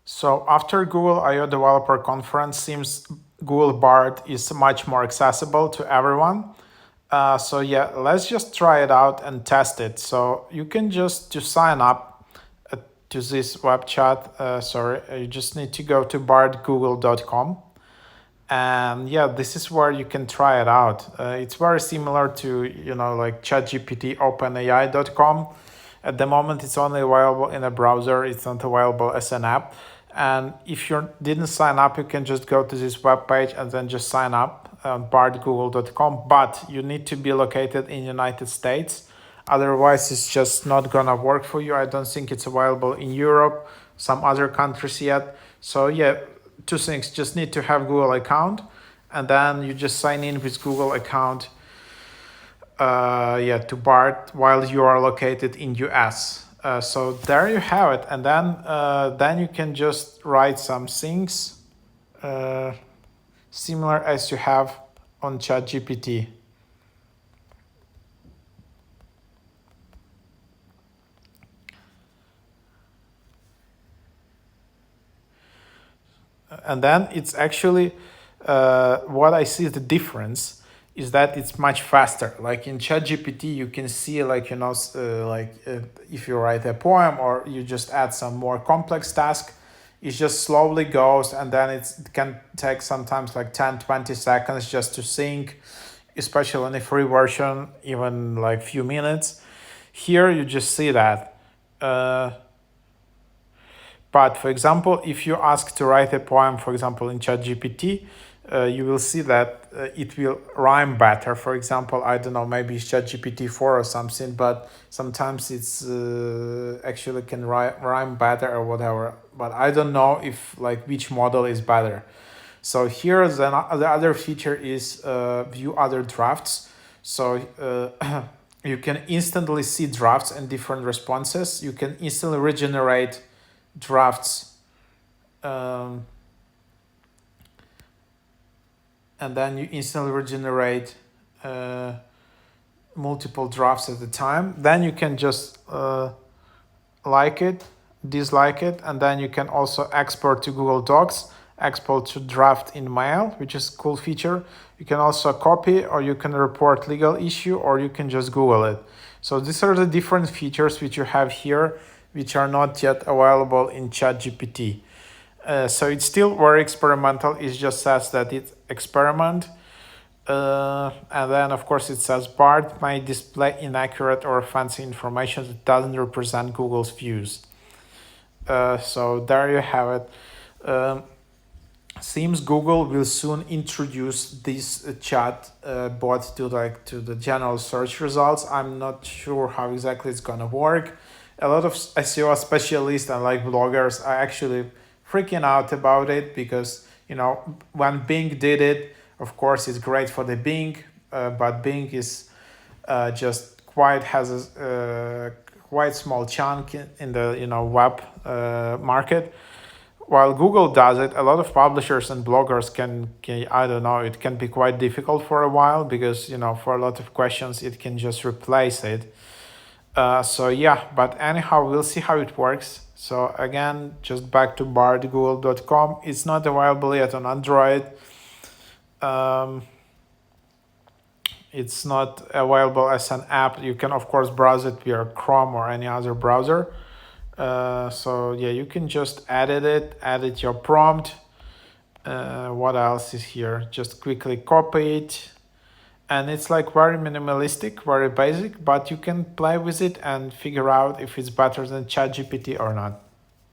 So after Google I/O Developer Conference, seems Google Bard is much more accessible to everyone. So yeah, let's just try it out and test it. So you can just to sign up to this web chat. You just need to go to bardgoogle.com. And yeah, this is where you can try it out. It's very similar to like ChatGPT OpenAI.com. At the moment, it's only available in a browser. It's not available as an app. And if you didn't sign up, you can just go to this web page and then just sign up on bardgoogle.com. But you need to be located in United States. Otherwise, it's just not gonna work for you. I don't think it's available in Europe, some other countries yet. So yeah, two things: just need to have Google account, and then you just sign in with Google account. To Bard while you are located in US. So there you have it, and then you can just write some things similar as you have on ChatGPT. And then it's actually what I see the difference is that it's much faster. Like in ChatGPT, you can see if you write a poem or you just add some more complex task, it just slowly goes, and then it can take sometimes like 10-20 seconds just to sync, especially in a free version, even like few minutes. Here you just see that. But for example, if you ask to write a poem, for example, in ChatGPT, you will see that it will rhyme better. For example, I don't know, maybe it's ChatGPT 4 or something, but sometimes it's actually can rhyme better or whatever. But I don't know if like which model is better. So here the other feature is view other drafts. So you can instantly see drafts and different responses. You can instantly regenerate drafts, and then you instantly regenerate multiple drafts at a time. Then you can just like it, dislike it, and then you can also export to Google Docs, export to draft in mail, which is a cool feature. You can also copy, or you can report legal issue, or you can just Google it. So these are the different features which you have here, which are not yet available in ChatGPT. So it's still very experimental. It just says that it's experiment. And then, of course, it says Bard may display inaccurate or fancy information that doesn't represent Google's views. So there you have it. Seems Google will soon introduce this chat bot to the general search results. I'm not sure how exactly it's gonna work. A lot of SEO specialists and like bloggers are actually freaking out about it because when Bing did it, of course it's great for the Bing, but Bing is just has a quite small chunk in the web market. While Google does it, a lot of publishers and bloggers can I don't know, it can be quite difficult for a while because for a lot of questions it can just replace it. So yeah, but anyhow, we'll see how it works. So again, just back to bardgoogle.com. It's not available yet on Android. It's not available as an app. You can of course browse it via Chrome or any other browser. So yeah, you can just edit your prompt. What else is here? Just quickly copy it. And it's like very minimalistic, very basic, but you can play with it and figure out if it's better than ChatGPT or not.